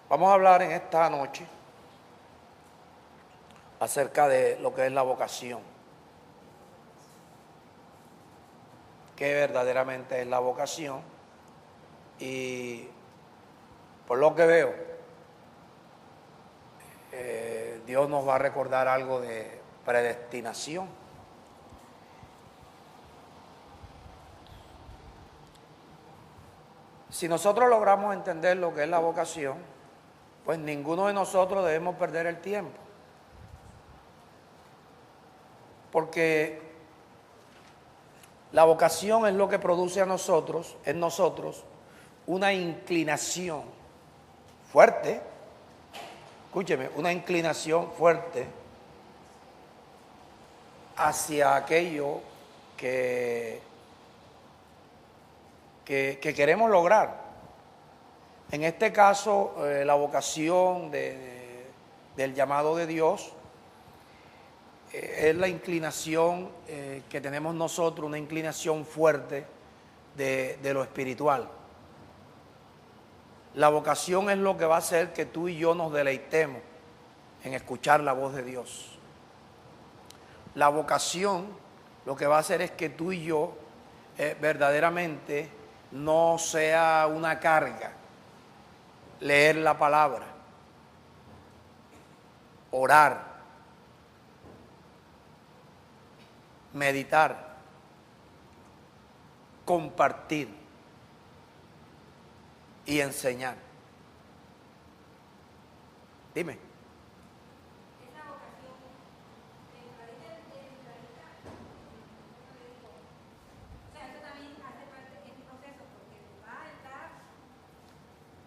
Vamos a hablar en esta noche acerca de lo que es la vocación. ¿Qué verdaderamente es la vocación? Y por lo que veo, Dios nos va a recordar algo de predestinación. Si nosotros logramos entender lo que es la vocación, pues ninguno de nosotros debemos perder el tiempo. Porque la vocación es lo que produce en nosotros, una inclinación fuerte, escúcheme, una inclinación fuerte hacia aquello que queremos lograr. En este caso, la vocación del llamado de Dios es la inclinación que tenemos nosotros, una inclinación fuerte de lo espiritual. La vocación es lo que va a hacer que tú y yo nos deleitemos en escuchar la voz de Dios. La vocación lo que va a hacer es que tú y yo verdaderamente no sea una carga leer la palabra, orar, meditar, compartir y enseñar. Dime. Esa vocación o sea, eso también hace parte de este proceso, porque va a estar.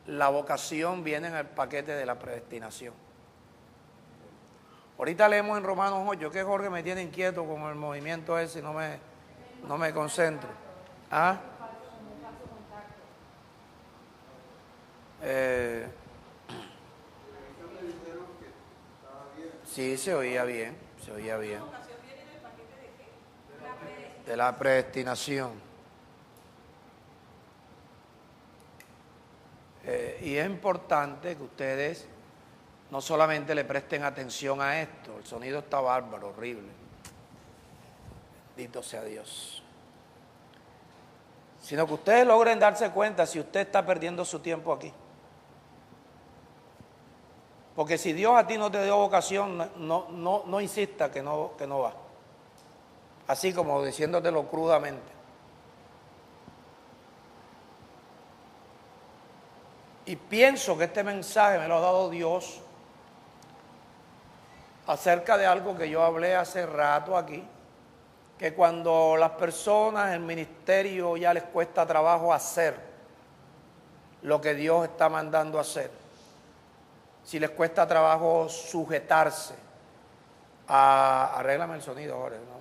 La vocación viene en el paquete de la predestinación. Ahorita leemos en Romanos 8, que Jorge me tiene inquieto con el movimiento ese y no me concentro. ¿Ah? Sí, se oía bien, se oía bien. ¿La vocación viene en el paquete de qué? La predestinación. De la predestinación. Y es importante que ustedes no solamente le presten atención a esto, el sonido está bárbaro, horrible. Bendito sea Dios. Sino que ustedes logren darse cuenta si usted está perdiendo su tiempo aquí. Porque si Dios a ti no te dio vocación, no insista que no va. Así como diciéndotelo crudamente. Y pienso que este mensaje me lo ha dado Dios acerca de algo que yo hablé hace rato aquí, que cuando las personas, el ministerio ya les cuesta trabajo hacer lo que Dios está mandando hacer, si les cuesta trabajo sujetarse arréglame el sonido ahora, ¿no?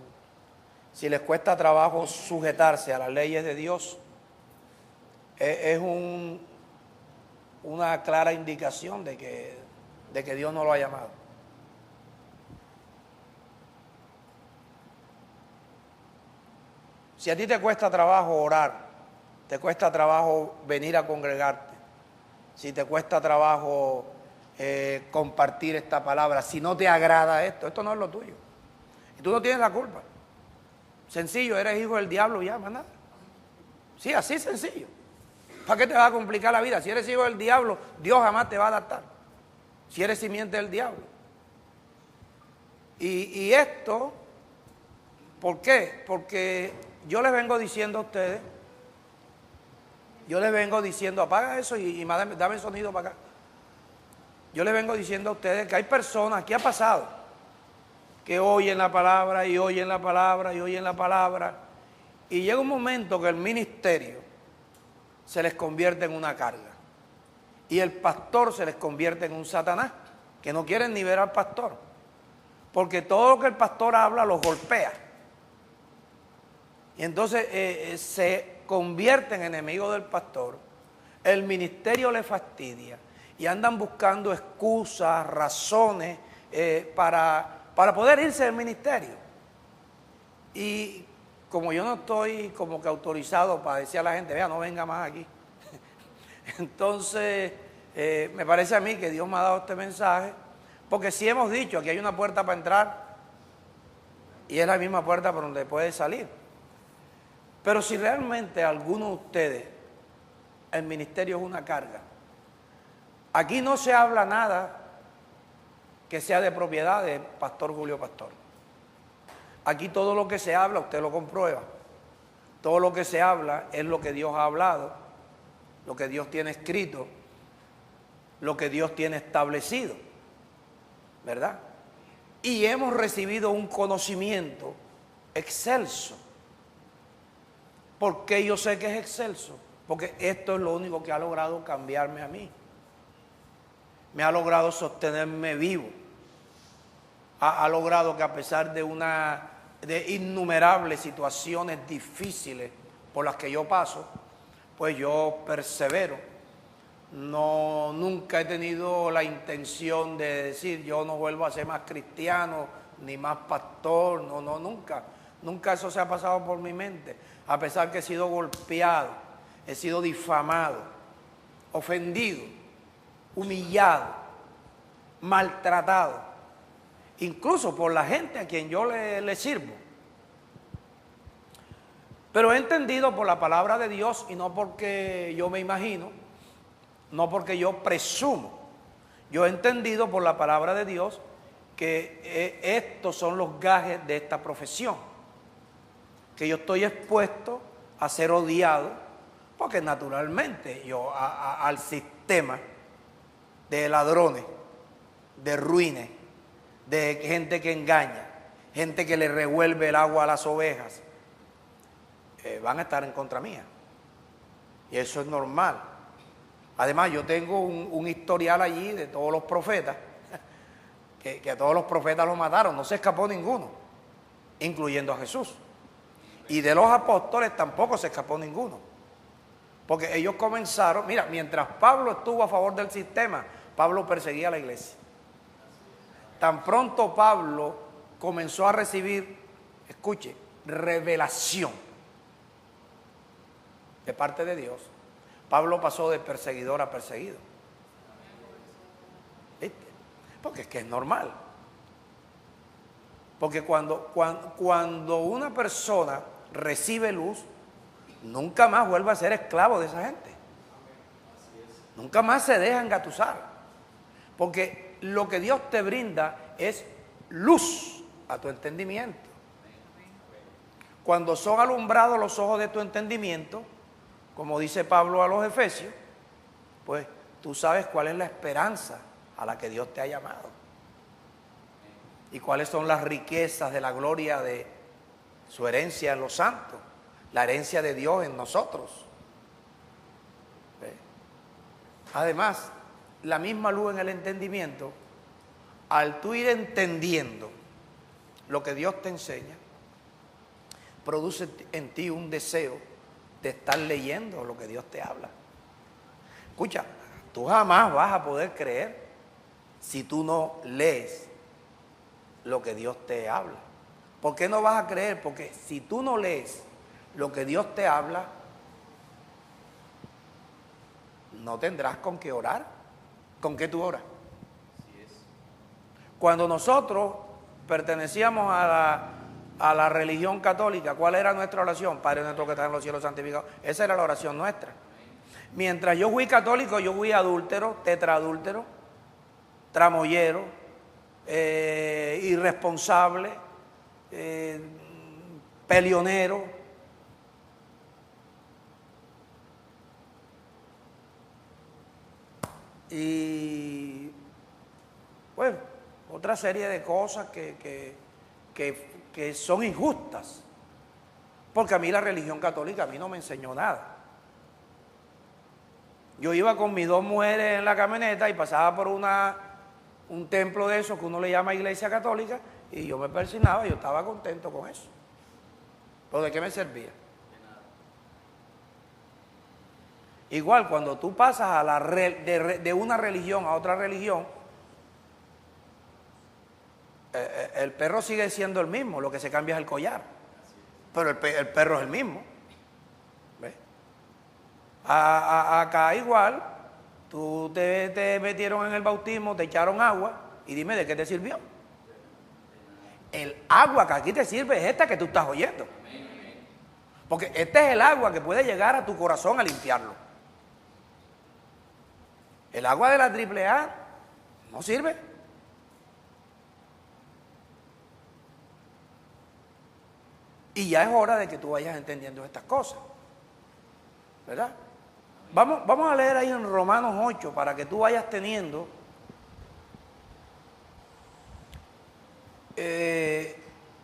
Si les cuesta trabajo sujetarse a las leyes de Dios, es una clara indicación de que Dios no lo ha llamado. Si a ti te cuesta trabajo orar, te cuesta trabajo venir a congregarte, si te cuesta trabajo compartir esta palabra, si no te agrada esto no es lo tuyo. Y tú no tienes la culpa. Sencillo, eres hijo del diablo ya, más nada. Sí, así sencillo. ¿Para qué te va a complicar la vida? Si eres hijo del diablo, Dios jamás te va a adaptar. Si eres simiente del diablo. Y esto, ¿por qué? Porque yo les vengo diciendo a ustedes, apaga eso y dame el sonido para acá. Yo les vengo diciendo a ustedes que hay personas, ¿qué ha pasado? Que oyen la palabra y oyen la palabra y oyen la palabra. Y llega un momento que el ministerio se les convierte en una carga. Y el pastor se les convierte en un Satanás, que no quieren ni ver al pastor. Porque todo lo que el pastor habla los golpea. Y entonces se convierte en enemigo del pastor. El ministerio le fastidia. Y andan buscando excusas, razones para poder irse del ministerio. Y como yo no estoy como que autorizado para decir a la gente, vea, no venga más aquí. Entonces, Me parece a mí que Dios me ha dado este mensaje, porque si hemos dicho, aquí hay una puerta para entrar y es la misma puerta por donde puede salir. Pero si realmente a alguno de ustedes el ministerio es una carga, aquí no se habla nada que sea de propiedad de Pastor Julio Pastor. Aquí todo lo que se habla, usted lo comprueba. Todo lo que se habla es lo que Dios ha hablado, lo que Dios tiene escrito, lo que Dios tiene establecido, ¿verdad? Y hemos recibido un conocimiento excelso. ¿Por qué yo sé que es excelso? Porque esto es lo único que ha logrado cambiarme a mí. Me ha logrado sostenerme vivo. Ha logrado que a pesar de innumerables situaciones difíciles por las que yo paso, pues yo persevero. Nunca he tenido la intención de decir yo no vuelvo a ser más cristiano ni más pastor, nunca. Nunca eso se ha pasado por mi mente. A pesar que he sido golpeado, he sido difamado, ofendido, humillado, maltratado, incluso por la gente a quien yo le sirvo. Pero he entendido por la palabra de Dios y no porque yo me imagino, no porque yo presumo. Yo he entendido por la palabra de Dios que estos son los gajes de esta profesión. Que yo estoy expuesto a ser odiado, porque naturalmente yo al sistema de ladrones, de ruines, de gente que engaña, gente que le revuelve el agua a las ovejas, van a estar en contra mía. Y eso es normal. Además, yo tengo un historial allí de todos los profetas, que a todos los profetas los mataron, no se escapó ninguno, incluyendo a Jesús. Y de los apóstoles tampoco se escapó ninguno. Porque ellos comenzaron, mira, mientras Pablo estuvo a favor del sistema, Pablo perseguía a la iglesia. Tan pronto Pablo comenzó a recibir, escuche, revelación de parte de Dios, Pablo pasó de perseguidor a perseguido. ¿Viste? Porque es que es normal. Porque cuando una persona recibe luz, nunca más vuelve a ser esclavo de esa gente. Nunca más se deja engatusar. Porque lo que Dios te brinda es luz a tu entendimiento. Cuando son alumbrados los ojos de tu entendimiento, como dice Pablo a los Efesios, pues tú sabes cuál es la esperanza a la que Dios te ha llamado. Y cuáles son las riquezas de la gloria de su herencia en los santos, la herencia de Dios en nosotros. ¿Ve? Además, la misma luz en el entendimiento, al tú ir entendiendo lo que Dios te enseña, produce en ti un deseo de estar leyendo lo que Dios te habla. Escucha, tú jamás vas a poder creer si tú no lees lo que Dios te habla. ¿Por qué no vas a creer? Porque si tú no lees lo que Dios te habla, no tendrás con qué orar. ¿Con qué tú oras? Cuando nosotros pertenecíamos a la religión católica, ¿cuál era nuestra oración? Padre nuestro que estás en los cielos, santificado. Esa era la oración nuestra. Mientras yo fui católico, yo fui adúltero, tetraadúltero, tramoyero, irresponsable, peleonero. Y bueno, otra serie de cosas que son injustas. Porque a mí la religión católica a mí no me enseñó nada. Yo iba con mis dos mujeres en la camioneta y pasaba por un templo de esos que uno le llama iglesia católica y yo me persignaba y yo estaba contento con eso. ¿Pero de qué me servía? Igual cuando tú pasas de una religión a otra religión, el perro sigue siendo el mismo, lo que se cambia es el collar, pero el perro es el mismo. ¿Ves? Acá igual, Tú te metieron en el bautismo, te echaron agua y dime de qué te sirvió. El agua que aquí te sirve es esta que tú estás oyendo. Porque este es el agua que puede llegar a tu corazón a limpiarlo. El agua de la AAA no sirve. Y ya es hora de que tú vayas entendiendo estas cosas. ¿Verdad? Vamos a leer ahí en Romanos 8 para que tú vayas teniendo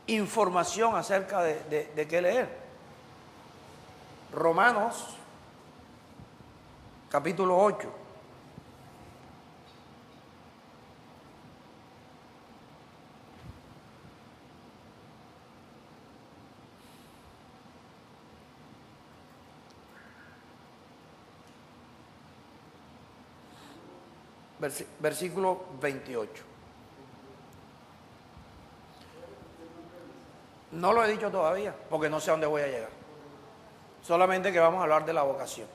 información acerca de qué leer. Romanos capítulo 8. Versículo 28. No lo he dicho todavía, porque no sé a dónde voy a llegar. Solamente que vamos a hablar de la vocación.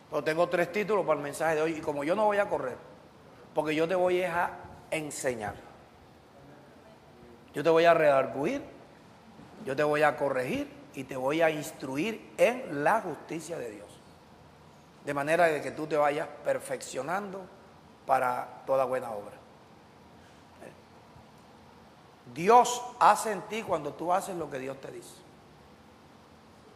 Pero tengo 3 títulos para el mensaje de hoy, y como yo no voy a correr, porque yo te voy a enseñar. Yo te voy a redarguir, yo te voy a corregir y te voy a instruir en la justicia de Dios. De manera de que tú te vayas perfeccionando para toda buena obra. Dios hace en ti cuando tú haces lo que Dios te dice.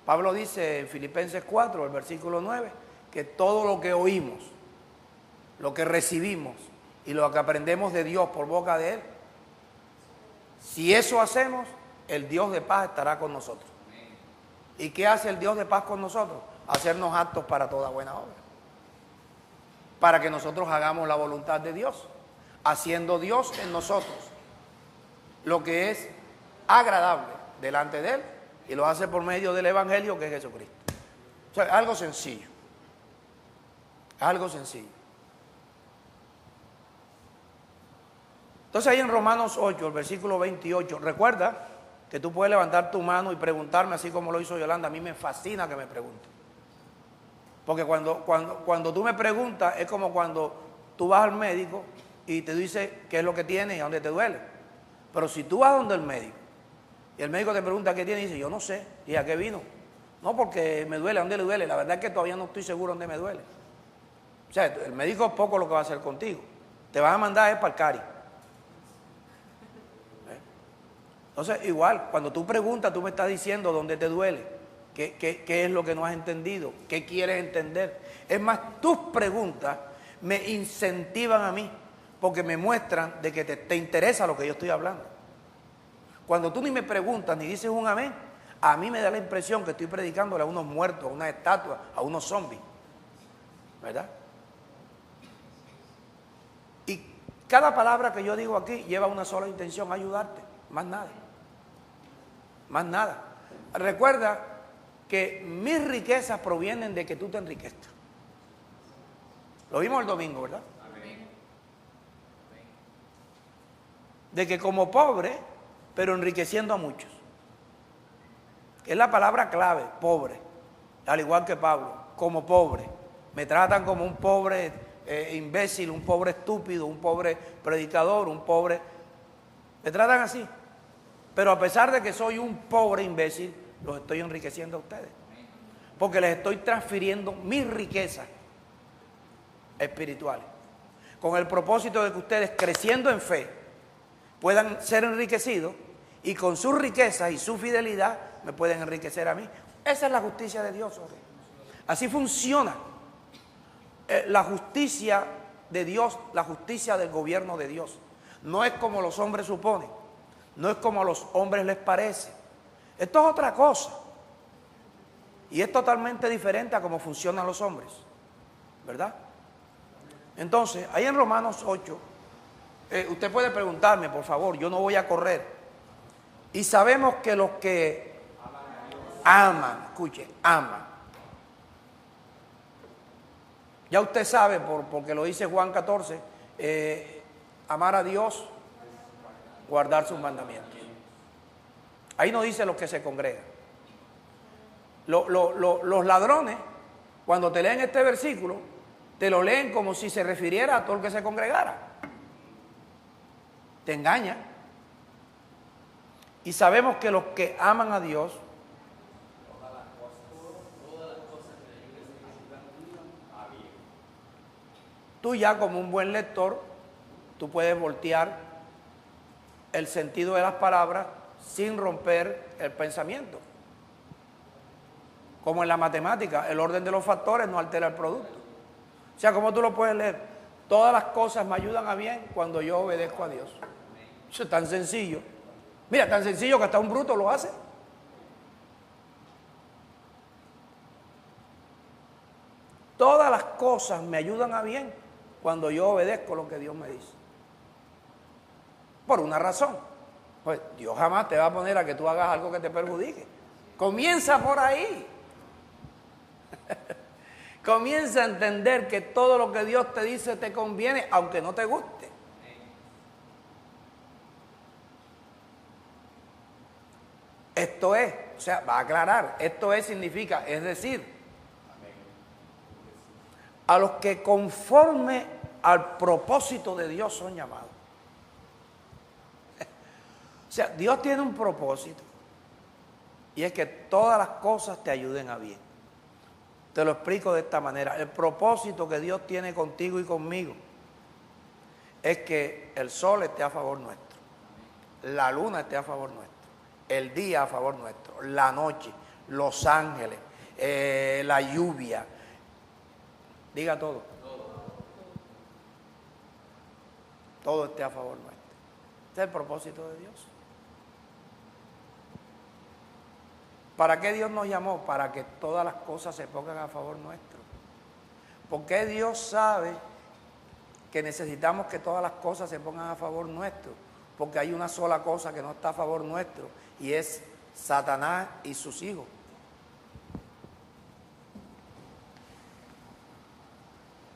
Pablo dice en Filipenses 4, el versículo 9, que todo lo que oímos, lo que recibimos y lo que aprendemos de Dios por boca de Él, si eso hacemos, el Dios de paz estará con nosotros. ¿Y qué hace el Dios de paz con nosotros? Hacernos aptos para toda buena obra. Para que nosotros hagamos la voluntad de Dios, haciendo Dios en nosotros lo que es agradable delante de Él, y lo hace por medio del Evangelio que es Jesucristo. O sea, algo sencillo. Algo sencillo. Entonces ahí en Romanos 8, el versículo 28, recuerda que tú puedes levantar tu mano y preguntarme así como lo hizo Yolanda. A mí me fascina que me pregunten. Porque cuando tú me preguntas es como cuando tú vas al médico y te dice qué es lo que tienes y a dónde te duele. Pero si tú vas donde el médico y el médico te pregunta qué tiene y dice, yo no sé, ¿y a qué vino? No, porque me duele, ¿a dónde le duele? La verdad es que todavía no estoy seguro dónde me duele. O sea, el médico es poco lo que va a hacer contigo. Te vas a mandar para el Cari. Entonces, igual, cuando tú preguntas, tú me estás diciendo dónde te duele, qué es lo que no has entendido, qué quieres entender. Es más, tus preguntas me incentivan a mí, porque me muestran de que te interesa lo que yo estoy hablando. Cuando tú ni me preguntas ni dices un amén, a mí me da la impresión que estoy predicándole a unos muertos, a unas estatuas, a unos zombies. ¿Verdad? Y cada palabra que yo digo aquí lleva una sola intención, ayudarte, más nada. Más nada. Recuerda que mis riquezas provienen de que tú te enriquezcas. Lo vimos el domingo, ¿verdad? De que como pobre, pero enriqueciendo a muchos. Es la palabra clave, pobre. Al igual que Pablo, como pobre. Me tratan como un pobre imbécil, un pobre estúpido, un pobre predicador, un pobre... Me tratan así. Pero a pesar de que soy un pobre imbécil, los estoy enriqueciendo a ustedes. Porque les estoy transfiriendo mis riquezas espirituales. Con el propósito de que ustedes, creciendo en fe, puedan ser enriquecidos y con sus riquezas y su fidelidad me pueden enriquecer a mí. Esa es la justicia de Dios. ¿Okay? Así funciona la justicia de Dios, la justicia del gobierno de Dios. No es como los hombres suponen, no es como a los hombres les parece. Esto es otra cosa y es totalmente diferente a cómo funcionan los hombres, ¿verdad? Entonces, ahí en Romanos 8, usted puede preguntarme, por favor, yo no voy a correr. Y sabemos que los que aman, escuche, aman. Ya usted sabe, porque lo dice Juan 14, amar a Dios, guardar sus mandamientos. Ahí no dice los que se congregan. Los ladrones, cuando te leen este versículo, te lo leen como si se refiriera a todo el que se congregara. Te engaña. Y sabemos que los que aman a Dios, tú ya como un buen lector, tú puedes voltear el sentido de las palabras sin romper el pensamiento. Como en la matemática, el orden de los factores no altera el producto. O sea, como tú lo puedes leer, todas las cosas me ayudan a bien cuando yo obedezco a Dios. Eso es tan sencillo. Mira, tan sencillo que hasta un bruto lo hace. Todas las cosas me ayudan a bien cuando yo obedezco lo que Dios me dice. Por una razón. Pues Dios jamás te va a poner a que tú hagas algo que te perjudique. Comienza por ahí. Comienza a entender que todo lo que Dios te dice te conviene, aunque no te guste. Esto es, o sea, va a aclarar, esto es significa, es decir, a los que conforme al propósito de Dios son llamados. O sea, Dios tiene un propósito y es que todas las cosas te ayuden a bien. Te lo explico de esta manera. El propósito que Dios tiene contigo y conmigo es que el sol esté a favor nuestro, la luna esté a favor nuestro, el día a favor nuestro, la noche, los ángeles, la lluvia, diga todo. Todo esté a favor nuestro. Este es el propósito de Dios. ¿Para qué Dios nos llamó? Para que todas las cosas se pongan a favor nuestro. ¿Por qué Dios sabe que necesitamos que todas las cosas se pongan a favor nuestro? Porque hay una sola cosa que no está a favor nuestro y es Satanás y sus hijos.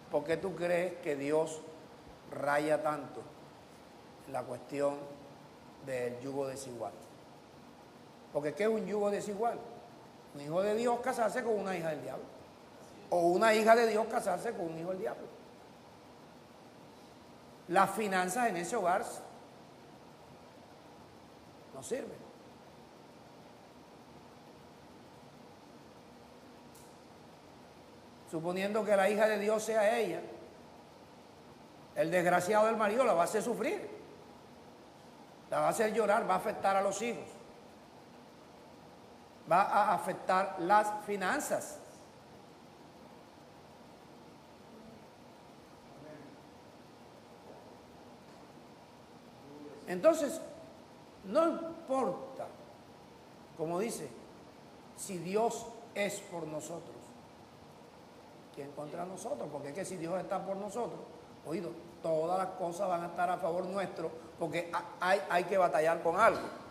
¿Por qué tú crees que Dios raya tanto la cuestión del yugo desigual? Porque ¿qué es un yugo desigual? Un hijo de Dios casarse con una hija del diablo. O una hija de Dios casarse con un hijo del diablo. Las finanzas en ese hogar no sirven. Suponiendo que la hija de Dios sea ella, el desgraciado del marido la va a hacer sufrir, la va a hacer llorar, va a afectar a los hijos, va a afectar las finanzas. Entonces, no importa, como dice, si Dios es por nosotros, ¿quién contra nosotros? Porque es que si Dios está por nosotros, oído, todas las cosas van a estar a favor nuestro, porque hay que batallar con algo.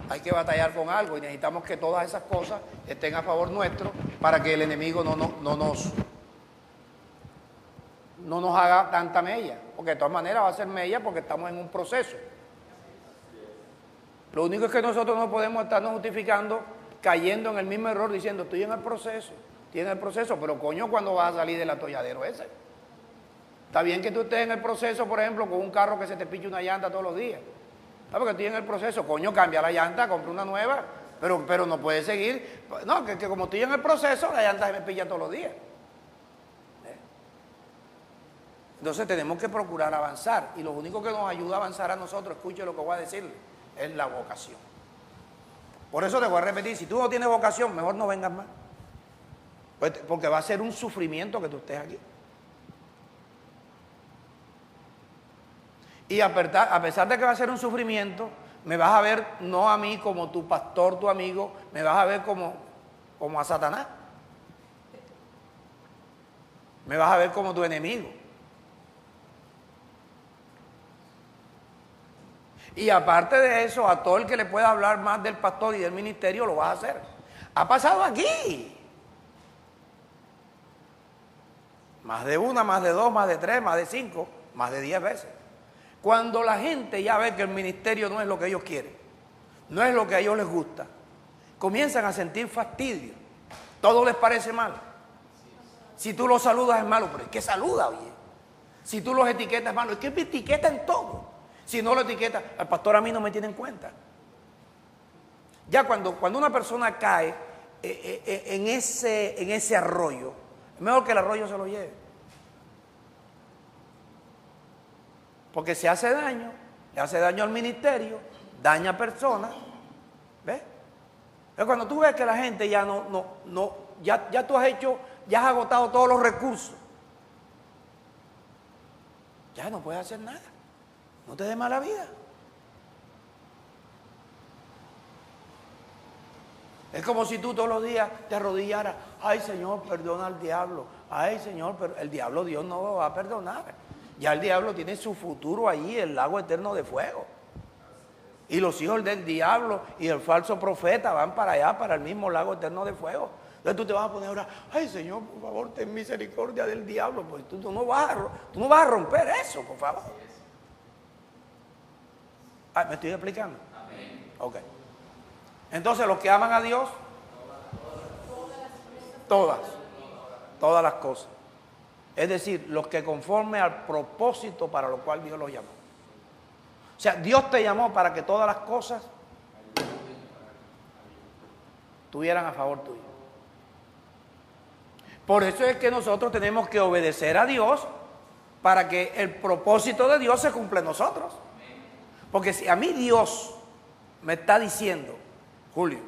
Hay que batallar con algo y necesitamos que todas esas cosas estén a favor nuestro para que el enemigo no nos haga tanta mella, porque de todas maneras va a ser mella porque estamos en un proceso. Lo único es que nosotros no podemos estarnos justificando cayendo en el mismo error diciendo estoy en el proceso, pero coño, ¿cuándo vas a salir del atolladero ese? Está bien que tú estés en el proceso, por ejemplo, con un carro que se te piche una llanta todos los días. Porque estoy en el proceso, coño, cambia la llanta, compra una nueva, pero no puedes seguir. No, que como estoy en el proceso, la llanta se me pilla todos los días. Entonces tenemos que procurar avanzar. Y lo único que nos ayuda a avanzar a nosotros, escuche lo que voy a decirle, es la vocación. Por eso te voy a repetir, si tú no tienes vocación, mejor no vengas más. Porque va a ser un sufrimiento que tú estés aquí. Y a pesar de que va a ser un sufrimiento, me vas a ver no a mí como tu pastor, tu amigo, me vas a ver como a Satanás. Me vas a ver como tu enemigo. Y aparte de eso, a todo el que le pueda hablar más del pastor y del ministerio, lo vas a hacer. Ha pasado aquí. Más de una, más de dos, más de tres, más de 5, más de 10 veces. Cuando la gente ya ve que el ministerio no es lo que ellos quieren, no es lo que a ellos les gusta, comienzan a sentir fastidio, todo les parece mal. Si tú los saludas es malo, pero es que saluda bien. Si tú los etiquetas es malo, es que me etiquetan todo. Si no lo etiquetas, el pastor a mí no me tiene en cuenta. Ya cuando una persona cae en ese arroyo, es mejor que el arroyo se lo lleve. Porque se hace daño, le hace daño al ministerio, daña a personas. ¿Ves? Pero cuando tú ves que la gente ya ya tú ya has agotado todos los recursos, ya no puedes hacer nada. No te dé mala vida. Es como si tú todos los días te arrodillaras. Ay, Señor, perdona al diablo. Ay, Señor, pero el diablo Dios no lo va a perdonar. Ya el diablo tiene su futuro ahí, el lago eterno de fuego. Y los hijos del diablo y el falso profeta van para allá, para el mismo lago eterno de fuego. Entonces tú te vas a poner ahora, ay, Señor, por favor, ten misericordia del diablo. Pues tú no vas a romper eso, por favor. Ah, ¿me estoy explicando? Amén. Ok. Entonces, los que aman a Dios, todas las cosas. Es decir, los que conforme al propósito para lo cual Dios los llamó. O sea, Dios te llamó para que todas las cosas estuvieran a favor tuyo. Por eso es que nosotros tenemos que obedecer a Dios para que el propósito de Dios se cumpla en nosotros. Porque si a mí Dios me está diciendo, Julio,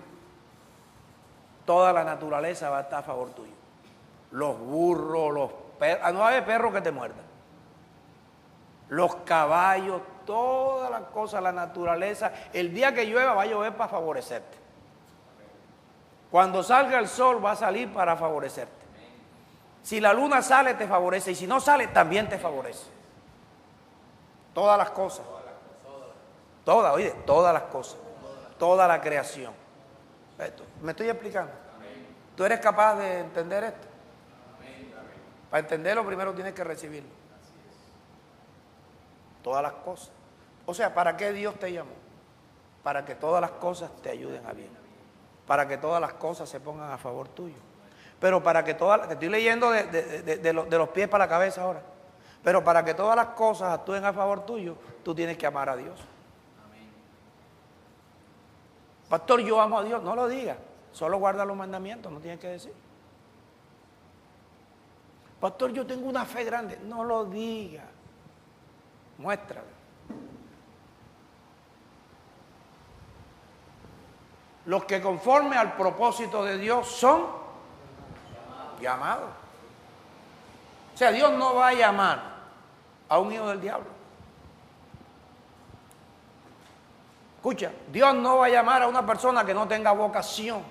toda la naturaleza va a estar a favor tuyo. Los burros, los perros, no hay perros que te muerdan. Los caballos, todas las cosas, la naturaleza, el día que llueva va a llover para favorecerte. Cuando salga el sol va a salir para favorecerte. Si la luna sale te favorece y si no sale también te favorece. Todas las cosas. Todas las cosas. Toda la creación. ¿Me estoy explicando? ¿Tú eres capaz de entender esto? Para entenderlo primero tienes que recibirlo. Todas las cosas. O sea, ¿para qué Dios te llamó? Para que todas las cosas te ayuden a bien. Para que todas las cosas se pongan a favor tuyo. Pero para que todas, te estoy leyendo de los pies para la cabeza ahora. Pero para que todas las cosas actúen a favor tuyo, tú tienes que amar a Dios. Pastor, yo amo a Dios. No lo digas. Solo guarda los mandamientos, no tienes que decir. Pastor, yo tengo una fe grande. No lo digas. Muéstralo. Los que conforme al propósito de Dios son llamados. O sea, Dios no va a llamar a un hijo del diablo. Escucha, Dios no va a llamar a una persona que no tenga vocación.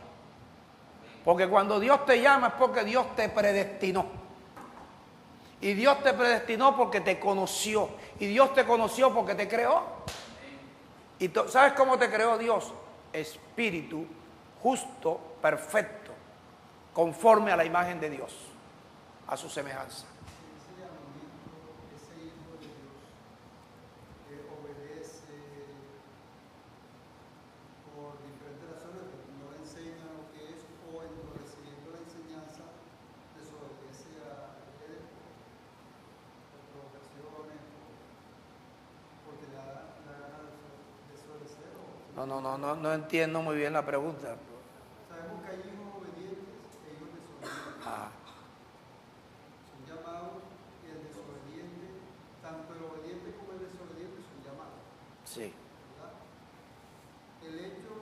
Porque cuando Dios te llama es porque Dios te predestinó. Y Dios te predestinó porque te conoció. Y Dios te conoció porque te creó. ¿Y sabes cómo te creó Dios? Espíritu justo, perfecto, conforme a la imagen de Dios, a su semejanza. Ese hijo de Dios que obedece por diferentes razones, porque no le enseña lo que es, o recibiendo la enseñanza desobedece a él por provocaciones, porque le da la gana de desobedecer. No entiendo muy bien la pregunta. Sabemos que hay hijos obedientes e hijos desobedientes. Son llamados y el desobediente, tanto el obediente como el desobediente son llamados. Sí. ¿Verdad? El hecho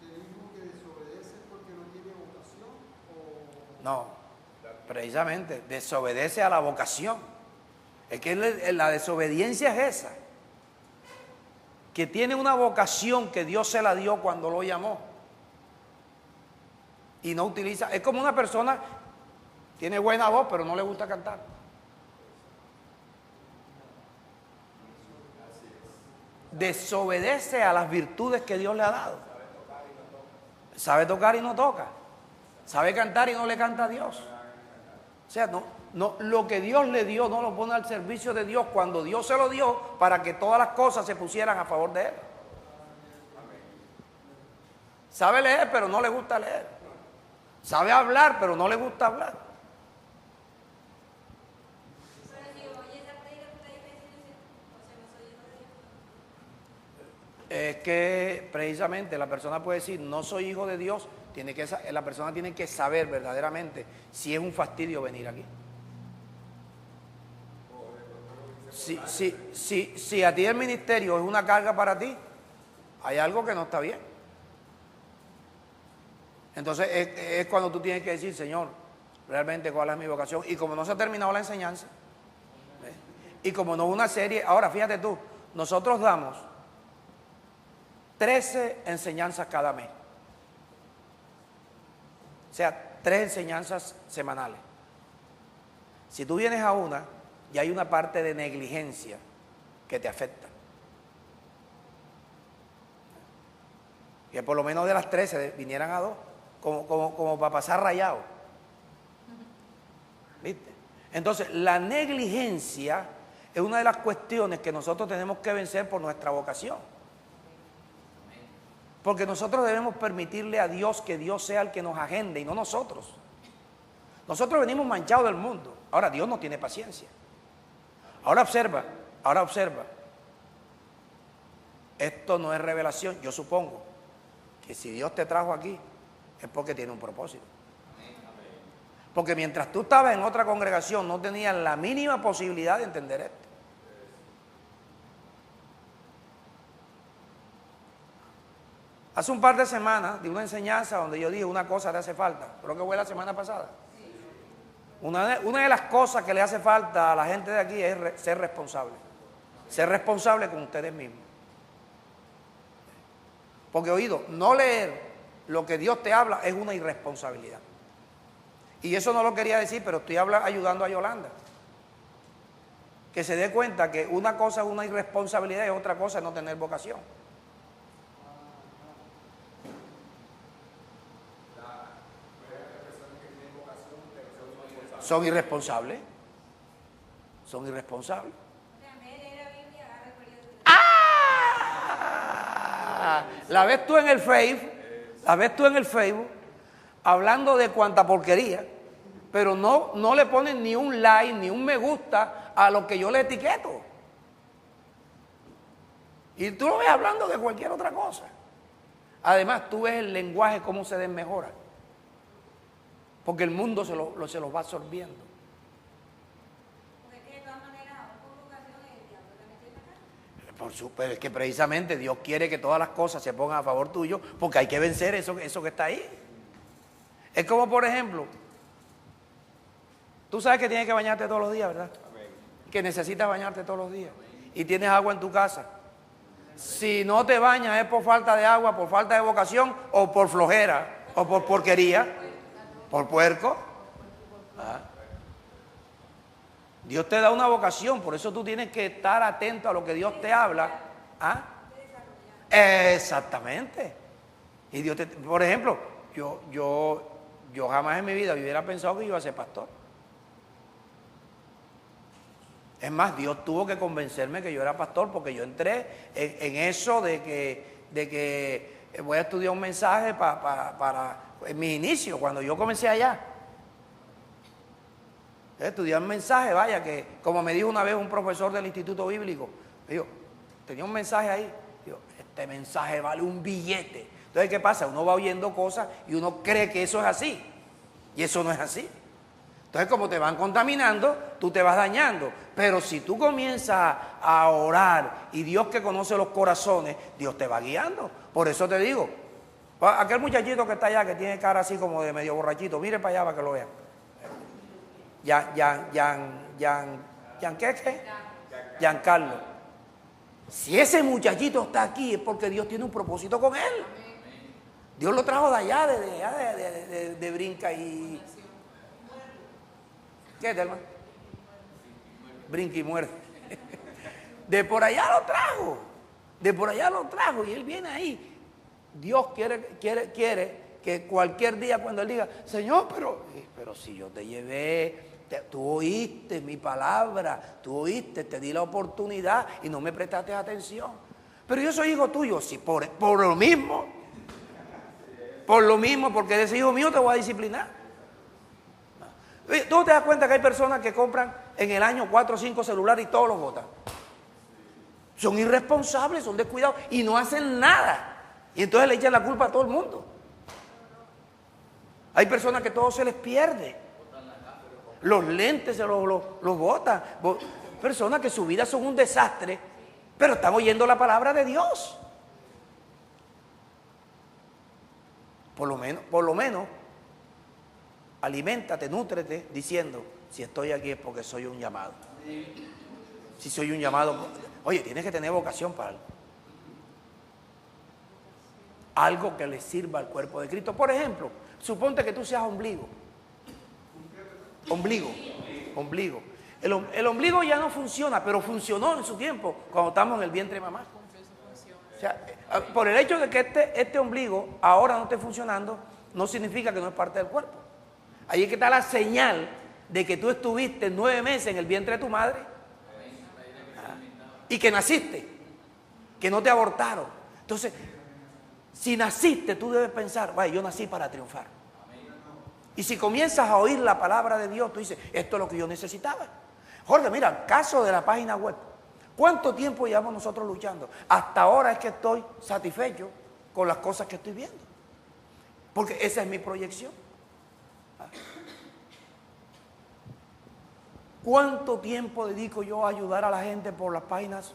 del hijo que desobedece porque no tiene vocación o... No, precisamente, desobedece a la vocación. Es que la desobediencia es esa. Que tiene una vocación que Dios se la dio cuando lo llamó. Y no utiliza, es como una persona, tiene buena voz, pero no le gusta cantar. Desobedece a las virtudes que Dios le ha dado. Sabe tocar y no toca. Sabe cantar y no le canta a Dios. O sea, lo que Dios le dio no lo pone al servicio de Dios cuando Dios se lo dio para que todas las cosas se pusieran a favor de Él. Sabe leer, pero no le gusta leer. Sabe hablar, pero no le gusta hablar. Es que precisamente la persona puede decir, no soy hijo de Dios, la persona tiene que saber verdaderamente si es un fastidio venir aquí. Si a ti el ministerio es una carga para ti, hay algo que no está bien. Entonces es cuando tú tienes que decir, Señor, realmente cuál es mi vocación. Y como no se ha terminado la enseñanza, y como no es una serie, ahora fíjate tú, nosotros damos 13 enseñanzas cada mes. O sea, 3 enseñanzas semanales. Si tú vienes a una, y hay una parte de negligencia que te afecta. Que por lo menos de las 13 vinieran a 2, como para pasar rayado. ¿Viste? Entonces, la negligencia es una de las cuestiones que nosotros tenemos que vencer por nuestra vocación. Porque nosotros debemos permitirle a Dios que Dios sea el que nos agende y no nosotros. Nosotros venimos manchados del mundo. Ahora Dios no tiene paciencia. Ahora observa. Esto no es revelación. Yo supongo que si Dios te trajo aquí es porque tiene un propósito. Porque mientras tú estabas en otra congregación no tenías la mínima posibilidad de entender esto. Hace un par de semanas di una enseñanza donde yo dije una cosa te hace falta. Creo que fue la semana pasada. Una de las cosas que le hace falta a la gente de aquí es ser responsable. Ser responsable con ustedes mismos. Porque, oído, no leer lo que Dios te habla es una irresponsabilidad. Y eso no lo quería decir, pero estoy ayudando a Yolanda. Que se dé cuenta que una cosa es una irresponsabilidad y otra cosa es no tener vocación. Son irresponsables. Son irresponsables. ¡Ah! La ves tú en el Facebook, hablando de cuanta porquería, pero no le ponen ni un like, ni un me gusta a lo que yo le etiqueto. Y tú lo ves hablando de cualquier otra cosa. Además, tú ves el lenguaje, cómo se desmejora. Porque el mundo se los va absorbiendo. Porque de todas maneras, por vocación, el diablo también tiene acá. Pero es que precisamente Dios quiere que todas las cosas se pongan a favor tuyo, porque hay que vencer eso que está ahí. Es como, por ejemplo, tú sabes que tienes que bañarte todos los días, ¿verdad? Que necesitas bañarte todos los días. Y tienes agua en tu casa. Si no te bañas es por falta de agua, por falta de vocación, o por flojera, o por porquería. Por puerco. Dios te da una vocación, por eso tú tienes que estar atento a lo que Dios te habla. Exactamente. Y Dios por ejemplo, yo jamás en mi vida hubiera pensado que yo iba a ser pastor. Es más, Dios tuvo que convencerme que yo era pastor, porque yo entré en eso de que voy a estudiar un mensaje para en mi inicio, cuando yo comencé allá. Estudiar un mensaje, vaya, que como me dijo una vez un profesor del Instituto Bíblico, me dijo, tenía un mensaje ahí, digo, este mensaje vale un billete. Entonces, ¿qué pasa? Uno va oyendo cosas y uno cree que eso es así, y eso no es así. Entonces, como te van contaminando, tú te vas dañando. Pero si tú comienzas a orar, y Dios que conoce los corazones, Dios te va guiando. Por eso te digo, aquel muchachito que está allá, que tiene cara así como de medio borrachito, mire para allá para que lo vean. Giancarlo. Si ese muchachito está aquí es porque Dios tiene un propósito con él. Dios lo trajo de allá, de Brinca y... ¿Qué es, hermano? Brinca y muerte. De por allá lo trajo. Y él viene ahí. Dios quiere que cualquier día cuando él diga, Señor, pero si yo te llevé, tú oíste mi palabra, tú oíste, te di la oportunidad y no me prestaste atención. Pero yo soy hijo tuyo, sí, por lo mismo, porque eres hijo mío te voy a disciplinar. ¿Tú te das cuenta que hay personas que compran en el año 4 o 5 celulares y todos los botan? Son irresponsables, son descuidados y no hacen nada. Y entonces le echan la culpa a todo el mundo. Hay personas que todo se les pierde. Los lentes se los botan. Personas que su vida son un desastre, pero están oyendo la palabra de Dios. Por lo menos, aliméntate, nútrete, diciendo, si estoy aquí es porque soy un llamado. Si soy un llamado, oye, tienes que tener vocación para algo. Algo que le sirva al cuerpo de Cristo. Por ejemplo, suponte que tú seas ombligo. Ombligo. El ombligo ya no funciona, pero funcionó en su tiempo, cuando estamos en el vientre de mamá. O sea, por el hecho de que este ombligo ahora no esté funcionando, no significa que no es parte del cuerpo. Ahí es que está la señal de que tú estuviste 9 meses en el vientre de tu madre y que naciste, que no te abortaron. Entonces, si naciste, tú debes pensar, vaya, yo nací para triunfar. Y si comienzas a oír la palabra de Dios, tú dices, esto es lo que yo necesitaba. Jorge, mira, caso de la página web. ¿Cuánto tiempo llevamos nosotros luchando? Hasta ahora es que estoy satisfecho con las cosas que estoy viendo. Porque esa es mi proyección. ¿Cuánto tiempo dedico yo a ayudar a la gente por las páginas?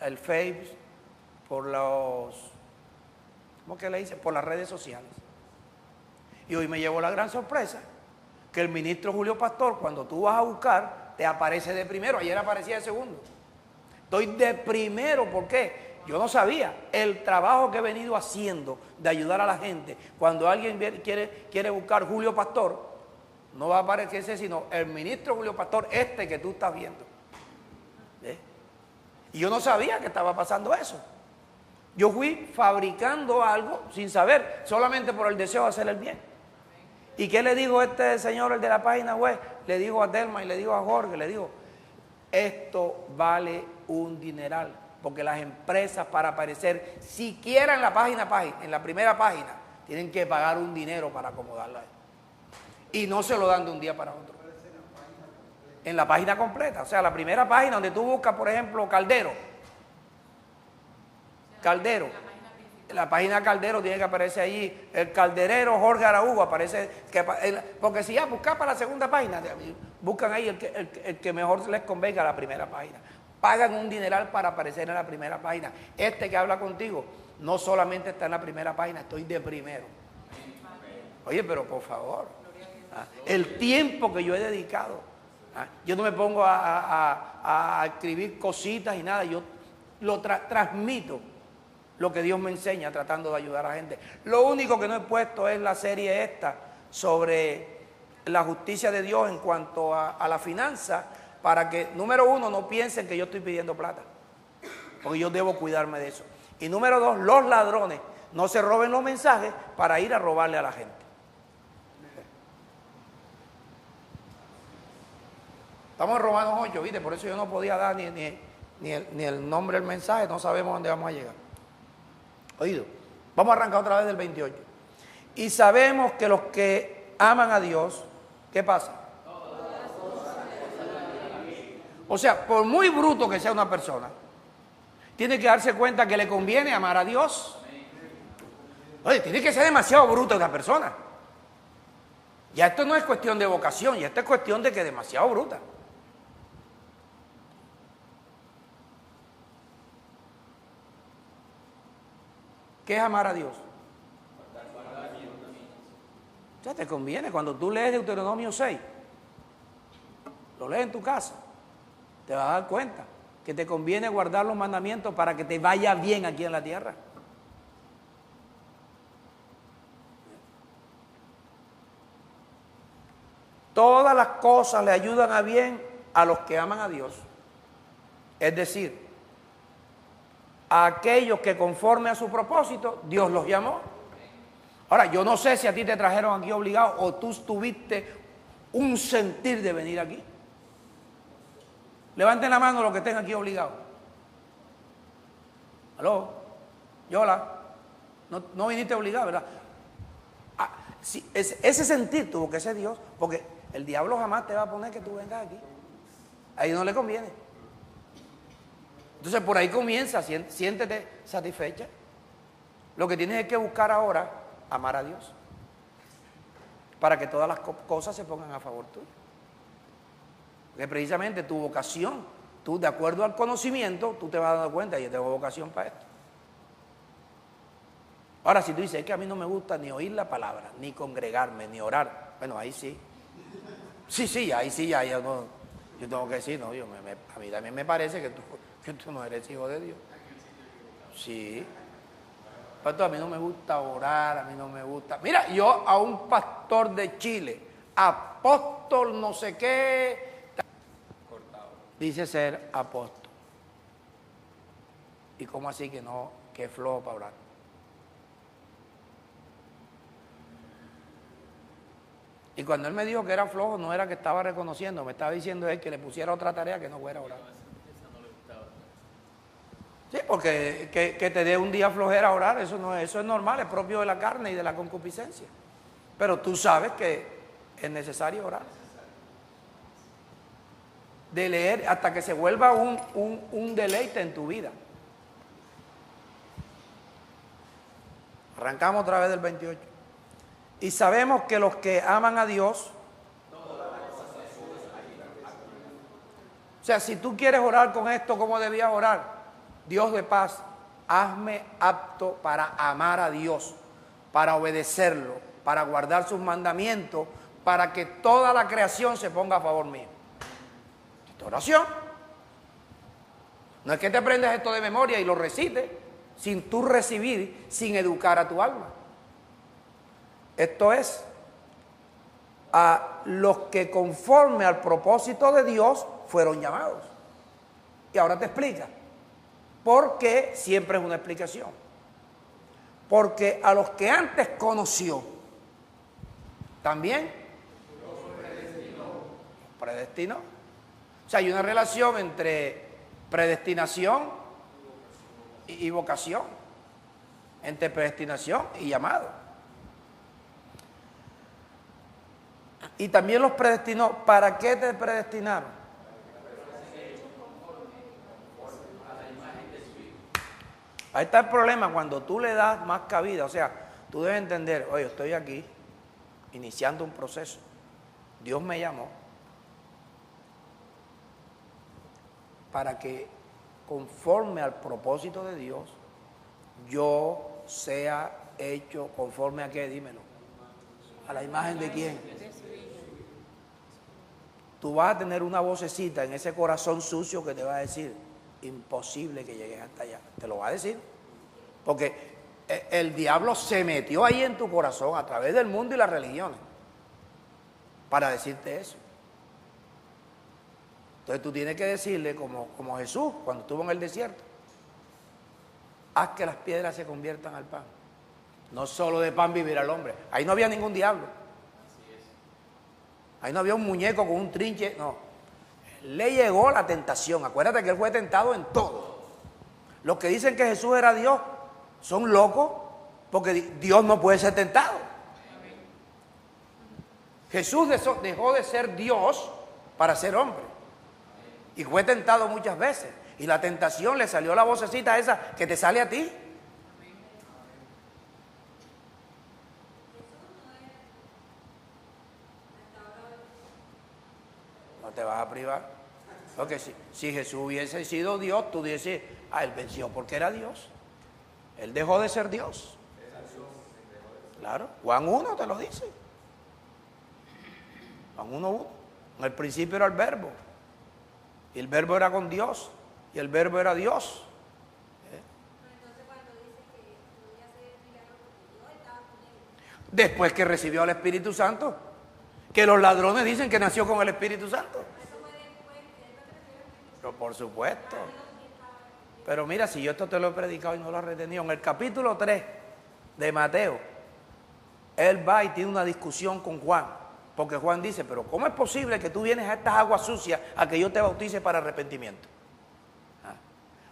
El Face, por los, ¿cómo que le dicen? Por las redes sociales. Y hoy me llevo la gran sorpresa que el ministro Julio Pastor, cuando tú vas a buscar, te aparece de primero. Ayer aparecía de segundo. Estoy de primero, ¿por qué? Yo no sabía el trabajo que he venido haciendo de ayudar a la gente. Cuando alguien quiere buscar Julio Pastor, no va a aparecerse sino el ministro Julio Pastor, este que tú estás viendo. ¿Eh? Y yo no sabía que estaba pasando eso. Yo fui fabricando algo sin saber, solamente por el deseo de hacer el bien. ¿Y qué le digo a este señor, el de la página web? Le digo a Delma y le digo a Jorge, le digo, esto vale un dineral, porque las empresas para aparecer siquiera en la en la primera página, tienen que pagar un dinero para acomodarla. Y no se lo dan de un día para otro. En la página completa, o sea, la primera página donde tú buscas, por ejemplo, Caldero. La página Caldero tiene que aparecer allí, el calderero Jorge Araújo aparece, porque si ya buscan para la segunda página, buscan ahí el que mejor les convenga a la primera página. Pagan un dineral para aparecer en la primera página. Este que habla contigo no solamente está en la primera página, estoy de primero. Oye, pero por favor, el tiempo que yo he dedicado, yo no me pongo a escribir cositas y nada, yo lo transmito. Lo que Dios me enseña tratando de ayudar a la gente. Lo único que no he puesto es la serie esta sobre la justicia de Dios en cuanto a la finanza, para que, número 1, no piensen que yo estoy pidiendo plata, porque yo debo cuidarme de eso. Y número 2, los ladrones no se roben los mensajes para ir a robarle a la gente. Estamos en Romanos 8, ¿viste? Por eso yo no podía dar ni el nombre del mensaje, no sabemos dónde vamos a llegar. Oído, vamos a arrancar otra vez del 28. Y sabemos que los que aman a Dios, ¿qué pasa? O sea, por muy bruto que sea una persona, tiene que darse cuenta que le conviene amar a Dios. Oye, tiene que ser demasiado bruta una persona. Ya esto no es cuestión de vocación, ya esto es cuestión de que es demasiado bruta. ¿Qué es amar a Dios? O sea, te conviene. Cuando tú lees Deuteronomio 6, lo lees en tu casa, te vas a dar cuenta que te conviene guardar los mandamientos para que te vaya bien aquí en la tierra. Todas las cosas le ayudan a bien a los que aman a Dios. Es decir, a aquellos que conforme a su propósito, Dios los llamó. Ahora, yo no sé si a ti te trajeron aquí obligado o tú tuviste un sentir de venir aquí. Levanten la mano los que estén aquí obligados. ¿Aló? Yola, no viniste obligado, ¿verdad? Sí, ese sentir tuvo que ser Dios, porque El diablo jamás te va a poner que tú vengas aquí. Ahí no le conviene. Entonces por ahí comienza, siéntete satisfecha. Lo que tienes es que buscar ahora amar a Dios, para que todas las cosas se pongan a favor tuyo. Porque precisamente tu vocación, tú de acuerdo al conocimiento, tú te vas dando cuenta, yo tengo vocación para esto. Ahora, si tú dices, es que a mí no me gusta ni oír la palabra, ni congregarme, ni orar, bueno, ahí sí. Sí, ahí sí, ya no, yo tengo que decir, no, a mí también me parece que tú no eres hijo de Dios. Sí. Pero a mí no me gusta orar, a mí no me gusta. Mira, yo a un pastor de Chile, apóstol no sé qué, dice ser apóstol. ¿Y cómo así que no, que es flojo para orar? Y cuando él me dijo que era flojo, no era que estaba reconociendo, me estaba diciendo él que le pusiera otra tarea que no fuera orar. Sí, porque que te dé un día flojera a orar, eso es normal, es propio de la carne y de la concupiscencia. Pero tú sabes que es necesario orar. De leer hasta que se vuelva un deleite en tu vida. Arrancamos otra vez del 28. Y sabemos que los que aman a Dios, o sea, si tú quieres orar con esto, ¿cómo debías orar? Dios de paz, hazme apto para amar a Dios, para obedecerlo, para guardar sus mandamientos, para que toda la creación se ponga a favor mío. Esta oración. No es que te aprendas esto de memoria y lo recites sin tú recibir, sin educar a tu alma. Esto es, a los que conforme al propósito de Dios fueron llamados. Y ahora te explica. ¿Por qué? Siempre es una explicación. Porque a los que antes conoció, también predestinó. O sea, hay una relación entre predestinación y vocación, entre predestinación y llamado. Y también los predestinó. ¿Para qué te predestinaron? Ahí está el problema, cuando tú le das más cabida. O sea, tú debes entender, oye, estoy aquí iniciando un proceso. Dios me llamó para que conforme al propósito de Dios, yo sea hecho conforme a qué, dímelo. ¿A la imagen de quién? Tú vas a tener una vocecita en ese corazón sucio que te va a decir, imposible que llegues hasta allá. Te lo va a decir. Porque el diablo se metió ahí en tu corazón a través del mundo y las religiones para decirte eso. Entonces tú tienes que decirle como Jesús cuando estuvo en el desierto, haz que las piedras se conviertan al pan. No solo de pan vivirá el hombre. Ahí no había ningún diablo. Ahí no había un muñeco con un trinche, no. Le llegó la tentación. Acuérdate que él fue tentado en todo. Los que dicen que Jesús era Dios son locos, porque Dios no puede ser tentado. Jesús dejó de ser Dios para ser hombre. Y fue tentado muchas veces. Y la tentación le salió la vocecita esa que te sale a ti. No te vas a privar. Porque si Jesús hubiese sido Dios, tú dices, él venció porque era Dios. Él dejó de ser Dios. Claro, Juan 1 te lo dice. Juan 1:1. En el principio era el verbo. Y el verbo era con Dios. Y el verbo era Dios. Entonces cuando dice que podía ser milagro porque Dios estaba con él. Después que recibió al Espíritu Santo. Que los ladrones dicen que nació con el Espíritu Santo. Eso fue después que él recibió el Espíritu Pero por supuesto. Pero mira, si yo esto te lo he predicado y no lo he retenido, en el capítulo 3 de Mateo, él va y tiene una discusión con Juan, porque Juan dice, pero ¿cómo es posible que tú vienes a estas aguas sucias a que yo te bautice para arrepentimiento?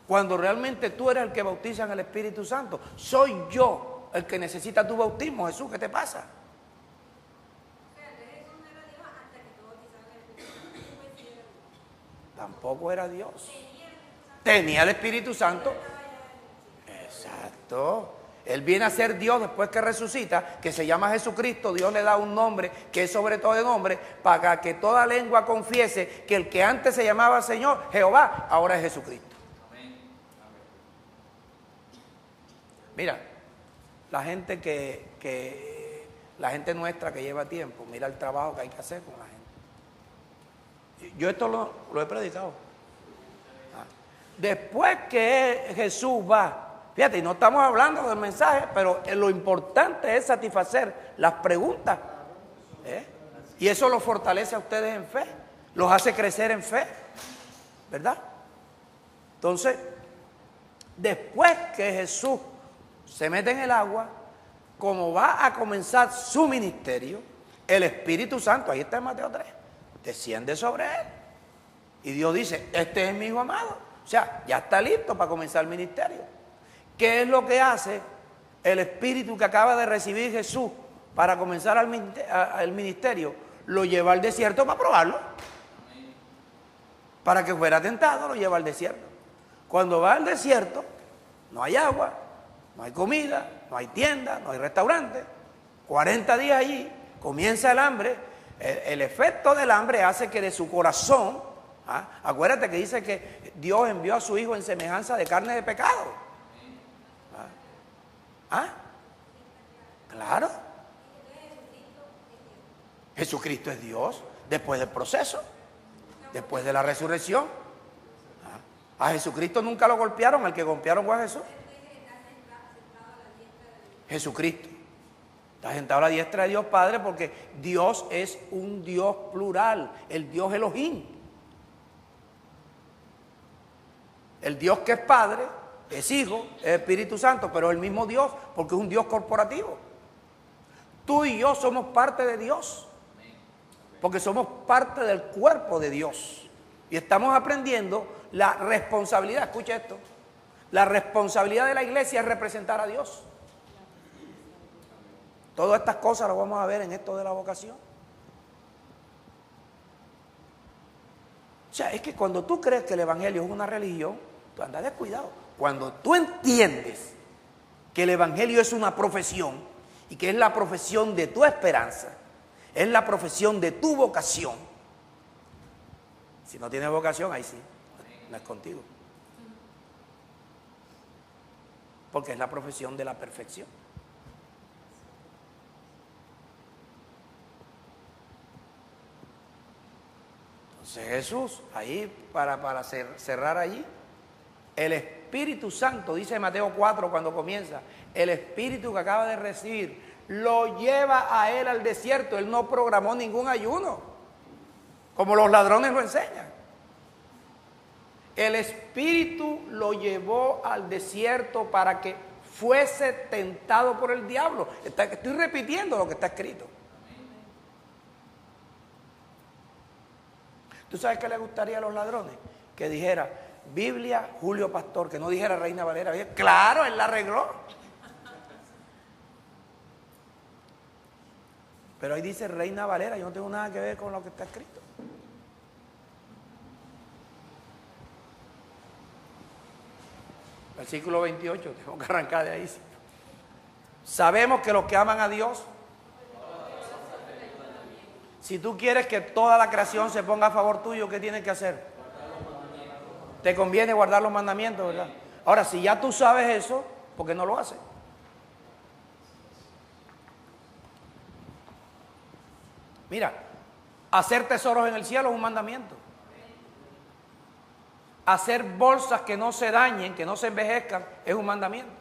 Cuando realmente tú eres el que bautiza en el Espíritu Santo, soy yo el que necesita tu bautismo. Jesús, ¿qué te pasa? O sea, Jesús no era Dios hasta que Tampoco era Dios. Tenía el Espíritu Santo. Exacto. Él viene a ser Dios después que resucita, que se llama Jesucristo. Dios le da un nombre que es sobre todo el nombre, para que toda lengua confiese que el que antes se llamaba Señor, Jehová, ahora es Jesucristo. Mira, la gente la gente nuestra que lleva tiempo, mira el trabajo que hay que hacer con la gente. Yo esto lo he predicado. Después que Jesús va, fíjate, y no estamos hablando del mensaje, pero lo importante es satisfacer las preguntas. Y eso los fortalece a ustedes en fe, los hace crecer en fe, ¿verdad? Entonces, después que Jesús se mete en el agua, como va a comenzar su ministerio, el Espíritu Santo, ahí está en Mateo 3, desciende sobre él. Y Dios dice, este es mi hijo amado. O sea, ya está listo para comenzar el ministerio. ¿Qué es lo que hace el Espíritu que acaba de recibir Jesús para comenzar el ministerio? Lo lleva al desierto para probarlo. Para que fuera tentado, lo lleva al desierto. Cuando va al desierto, no hay agua, no hay comida, no hay tienda, no hay restaurante. 40 días allí, comienza el hambre. El efecto del hambre hace que de su corazón, acuérdate que dice que Dios envió a su Hijo en semejanza de carne de pecado. Claro. Jesucristo es Dios después del proceso, después de la resurrección. A Jesucristo nunca lo golpearon, el que golpearon fue a Jesús. Jesucristo está sentado a la diestra de Dios Padre, porque Dios es un Dios plural, el Dios Elohim. El Dios que es Padre, es Hijo, es Espíritu Santo, pero es el mismo Dios, porque es un Dios corporativo. Tú y yo somos parte de Dios, porque somos parte del cuerpo de Dios. Y estamos aprendiendo la responsabilidad, escucha esto, la responsabilidad de la iglesia es representar a Dios. Todas estas cosas las vamos a ver en esto de la vocación. O sea, es que cuando tú crees que el Evangelio es una religión, tú andas descuidado. Cuando tú entiendes que el Evangelio es una profesión y que es la profesión de tu esperanza, es la profesión de tu vocación. Si no tienes vocación, ahí sí, no es contigo. Porque es la profesión de la perfección. Entonces Jesús, ahí para cerrar allí, el Espíritu Santo, dice Mateo 4 cuando comienza, el Espíritu que acaba de recibir, lo lleva a él al desierto. Él no programó ningún ayuno, como los ladrones lo enseñan. El Espíritu lo llevó al desierto para que fuese tentado por el diablo. Estoy repitiendo lo que está escrito. ¿Tú sabes qué le gustaría a los ladrones? Que dijera Biblia Julio Pastor, que no dijera Reina Valera. Claro, él la arregló. Pero ahí dice Reina Valera, yo no tengo nada que ver con lo que está escrito. Versículo 28, tengo que arrancar de ahí. Sabemos que los que aman a Dios, si tú quieres que toda la creación se ponga a favor tuyo, ¿qué tienes que hacer? Te conviene guardar los mandamientos, ¿verdad? Ahora, si ya tú sabes eso, ¿por qué no lo haces? Mira, hacer tesoros en el cielo es un mandamiento. Hacer bolsas que no se dañen, que no se envejezcan, es un mandamiento.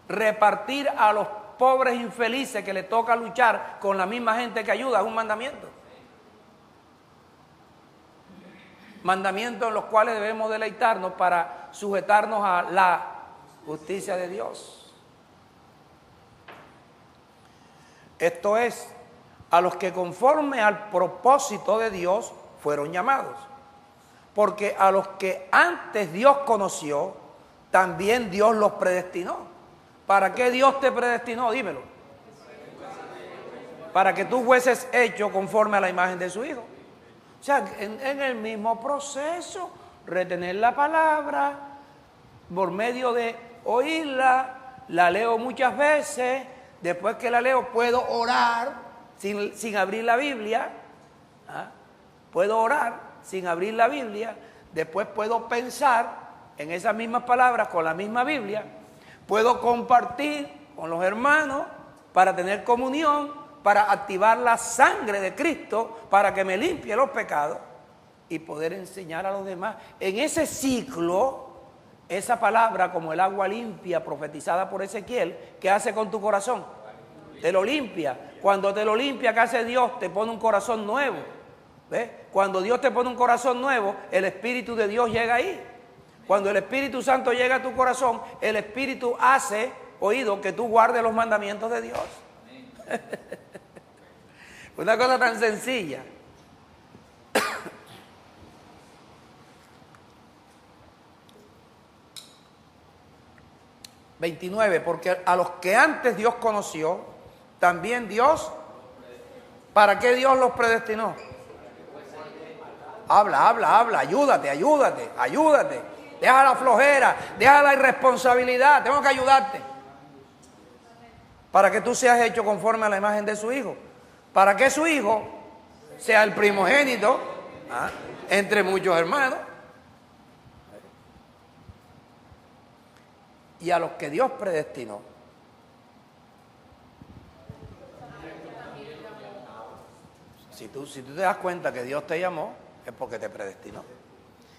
Repartir a los pobres infelices que le toca luchar con la misma gente que ayuda es un mandamiento. Mandamientos en los cuales debemos deleitarnos para sujetarnos a la justicia de Dios. Esto es, a los que conforme al propósito de Dios fueron llamados. Porque a los que antes Dios conoció, también Dios los predestinó. ¿Para qué Dios te predestinó? Dímelo. Para que tú fueses hecho conforme a la imagen de su Hijo. O sea, en el mismo proceso, retener la palabra por medio de oírla, la leo muchas veces, después que la leo puedo orar sin abrir la Biblia, puedo orar sin abrir la Biblia, después puedo pensar en esas mismas palabras con la misma Biblia, puedo compartir con los hermanos para tener comunión, para activar la sangre de Cristo, para que me limpie los pecados y poder enseñar a los demás. En ese ciclo, esa palabra como el agua limpia profetizada por Ezequiel, ¿qué hace con tu corazón? Te lo limpia. Cuando te lo limpia, ¿qué hace Dios? Te pone un corazón nuevo. ¿Ves? Cuando Dios te pone un corazón nuevo, el Espíritu de Dios llega ahí. Cuando el Espíritu Santo llega a tu corazón, el Espíritu hace, oído, que tú guardes los mandamientos de Dios. Una cosa tan sencilla. ...29... porque a los que antes Dios conoció, también Dios, ¿para qué Dios los predestinó? Habla, ayúdate. Deja la flojera, deja la irresponsabilidad, tengo que ayudarte. Para que tú seas hecho conforme a la imagen de su Hijo. Para que su Hijo sea el primogénito entre muchos hermanos. Y a los que Dios predestinó. Si tú te das cuenta que Dios te llamó, es porque te predestinó.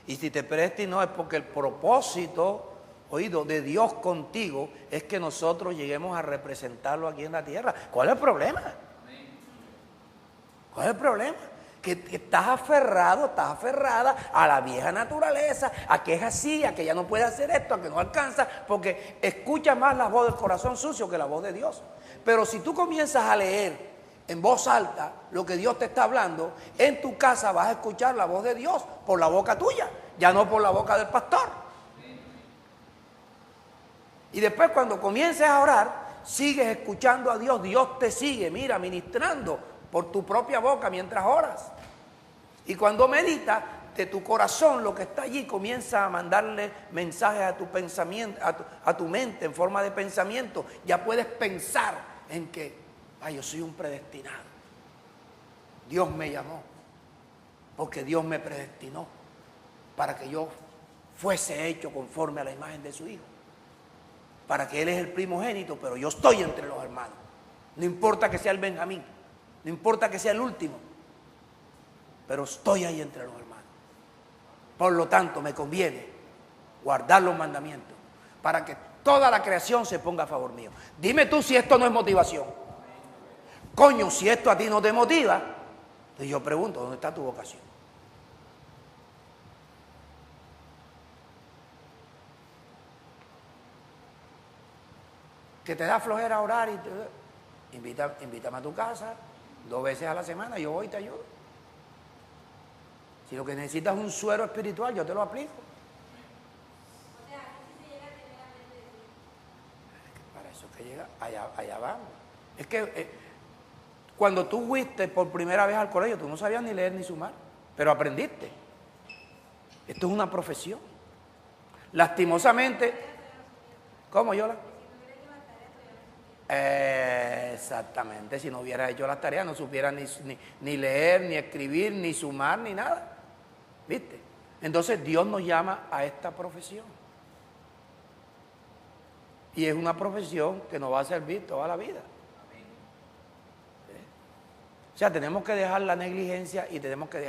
Y si te predestinó es porque el propósito, oído, de Dios contigo es que nosotros lleguemos a representarlo aquí en la tierra. ¿Cuál es el problema? ¿Cuál es el problema? Que estás aferrada a la vieja naturaleza, a que es así, a que ya no puede hacer esto, a que no alcanza, porque escucha más la voz del corazón sucio que la voz de Dios. Pero si tú comienzas a leer en voz alta lo que Dios te está hablando, en tu casa vas a escuchar la voz de Dios por la boca tuya, ya no por la boca del pastor. Y después cuando comiences a orar, sigues escuchando a Dios, Dios te sigue, mira, ministrando por tu propia boca mientras oras. Y cuando meditas, de tu corazón, lo que está allí, comienza a mandarle mensajes a tu pensamiento, a tu mente en forma de pensamiento. Ya puedes pensar en que, yo soy un predestinado. Dios me llamó, porque Dios me predestinó para que yo fuese hecho conforme a la imagen de su Hijo. Para que Él es el primogénito, pero yo estoy entre los hermanos. No importa que sea el Benjamín, no importa que sea el último, pero estoy ahí entre los hermanos. Por lo tanto, me conviene guardar los mandamientos para que toda la creación se ponga a favor mío. Dime tú si esto no es motivación. Coño, si esto a ti no te motiva, entonces yo pregunto, ¿dónde está tu vocación? Que te da flojera orar y invítame a tu casa 2 veces a la semana, yo voy y te ayudo. Si lo que necesitas es un suero espiritual, yo te lo aplico. O sea, si se llega a tener la mente de Dios. Para eso que llega, allá vamos. Es que cuando tú fuiste por primera vez al colegio, tú no sabías ni leer ni sumar, pero aprendiste. Esto es una profesión. Lastimosamente, ¿cómo, Yola? Exactamente, si no hubieras hecho las tareas no supieras ni leer, ni escribir, ni sumar, ni nada. ¿Viste? Entonces Dios nos llama a esta profesión. Y es una profesión que nos va a servir toda la vida. O sea, tenemos que dejar la negligencia y tenemos que dejar